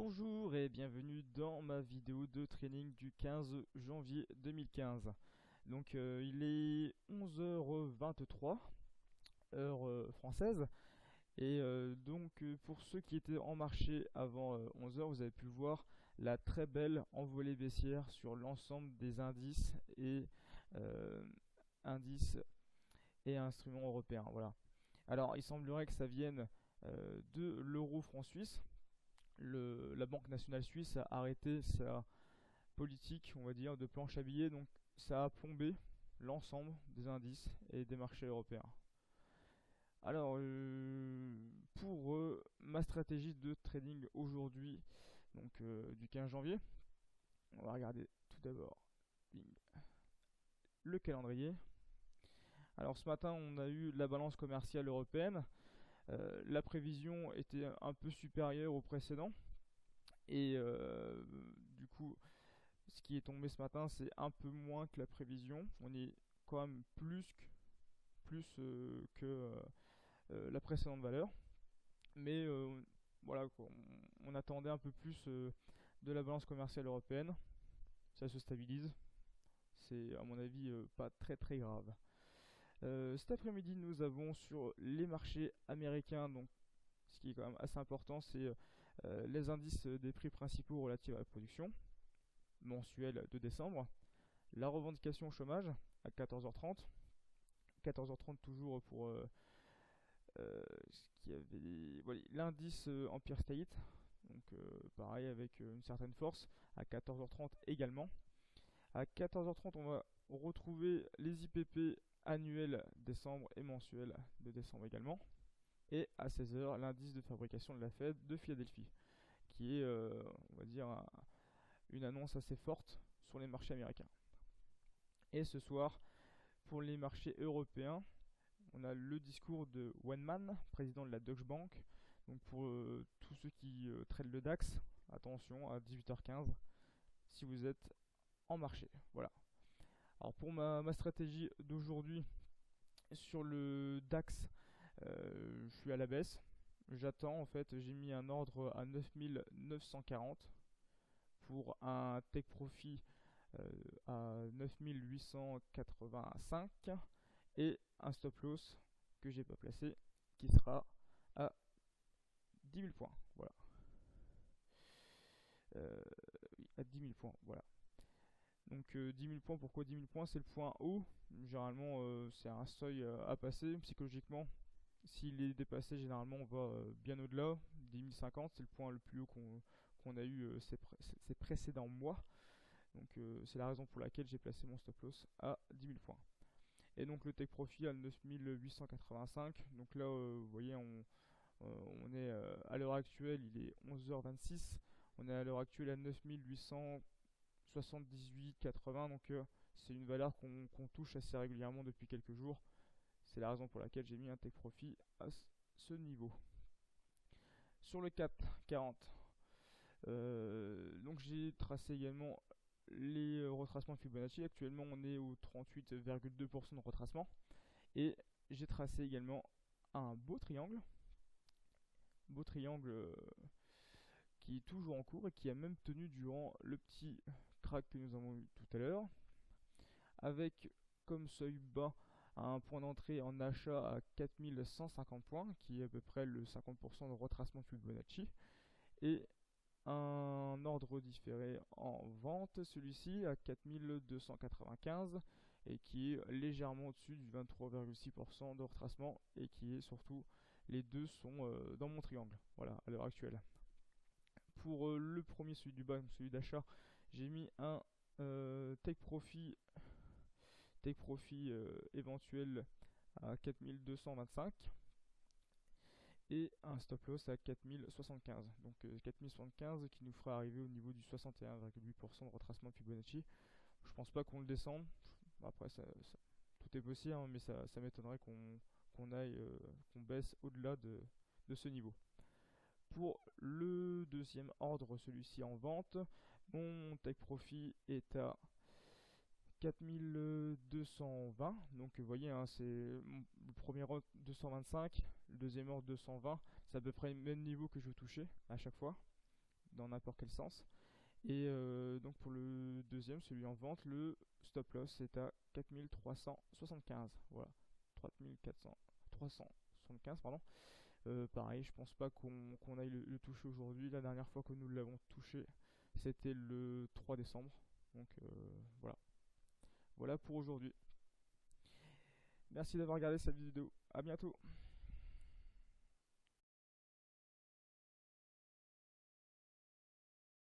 Bonjour et bienvenue dans ma vidéo de training du 15 janvier 2015. Donc il est 11h23 heure française et pour ceux qui étaient en marché avant 11h, vous avez pu voir la très belle envolée baissière sur l'ensemble des euh, indices et instruments européens. Voilà. Alors il semblerait que ça vienne de l'euro franc suisse. La Banque nationale suisse a arrêté sa politique, on va dire, de planche à billets, donc ça a plombé l'ensemble des indices et des marchés européens. Alors, pour ma stratégie de trading aujourd'hui, donc du 15 janvier, on va regarder tout d'abord le calendrier. Alors ce matin, on a eu la balance commerciale européenne. La prévision était un peu supérieure au précédent. Et du coup, ce qui est tombé ce matin, c'est un peu moins que la prévision. On est quand même plus que la précédente valeur. Mais voilà, quoi, on attendait un peu plus de la balance commerciale européenne. Ça se stabilise. C'est à mon avis pas très très grave. Cet après-midi, nous avons sur les marchés américains, donc ce qui est quand même assez important, c'est les indices des prix principaux relatifs à la production mensuelle de décembre, la revendication au chômage à 14h30, 14h30 toujours pour ce qui avait voilà, l'indice Empire State, donc pareil avec une certaine force à 14h30 également. À 14h30, on va retrouver les IPP annuels décembre et mensuels de décembre également. Et à 16h, l'indice de fabrication de la Fed de Philadelphie, qui est, on va dire, une annonce assez forte sur les marchés américains. Et ce soir, pour les marchés européens, on a le discours de Wenman, président de la Deutsche Bank. Donc pour tous ceux qui traitent le DAX, attention à 18h15 si vous êtes en marché. Voilà. Alors pour ma stratégie d'aujourd'hui sur le DAX, je suis à la baisse. J'attends en fait, j'ai mis un ordre à 9940 pour un take profit à 9885 et un stop loss que j'ai pas placé qui sera à 10 000 points. Voilà. À 10 000 points. Voilà. Donc 10 000 points, pourquoi 10 000 points? C'est le point haut. Généralement, c'est un seuil à passer. Psychologiquement, s'il est dépassé, généralement, on va bien au-delà. 10 050, c'est le point le plus haut qu'on a eu ces précédents mois. Donc c'est la raison pour laquelle j'ai placé mon stop loss à 10 000 points. Et donc le take profit à 9885. Donc là, vous voyez, on est à l'heure actuelle, il est 11h26. On est à l'heure actuelle à 9878,80. Donc c'est une valeur qu'on touche assez régulièrement depuis quelques jours. C'est la raison pour laquelle j'ai mis un take profit à ce niveau. Sur le CAC 40, donc j'ai tracé également les retracements de Fibonacci. Actuellement, on est au 38,2% de retracement. Et j'ai tracé également un beau triangle. Qui est toujours en cours et qui a même tenu durant le petit crack que nous avons eu tout à l'heure. Avec comme seuil bas un point d'entrée en achat à 4150 points, qui est à peu près le 50% de retracement de Fibonacci. Et un ordre différé en vente, celui-ci à 4295 et qui est légèrement au-dessus du 23,6% de retracement et qui est surtout, les deux sont dans mon triangle, voilà, à l'heure actuelle. Pour le premier, celui du bas, celui d'achat, j'ai mis un take profit éventuel à 4225 et un stop loss à 4075. Donc 4075 qui nous fera arriver au niveau du 61,8% de retracement Fibonacci. Je pense pas qu'on le descende. Après, tout est possible, hein, mais ça m'étonnerait qu'on baisse au-delà de ce niveau. Pour le deuxième ordre, celui-ci en vente, mon take profit est à 4220. Donc vous voyez, hein, c'est le premier ordre 225, le deuxième ordre 220. C'est à peu près le même niveau que je touchais à chaque fois. dans n'importe quel sens. Et donc pour le deuxième, celui en vente, le stop loss est à 4375. Voilà, 375, pardon. Pareil, je pense pas qu'on aille le toucher aujourd'hui. La dernière fois que nous l'avons touché, c'était le 3 décembre. Donc voilà. Voilà pour aujourd'hui. Merci d'avoir regardé cette vidéo. À bientôt.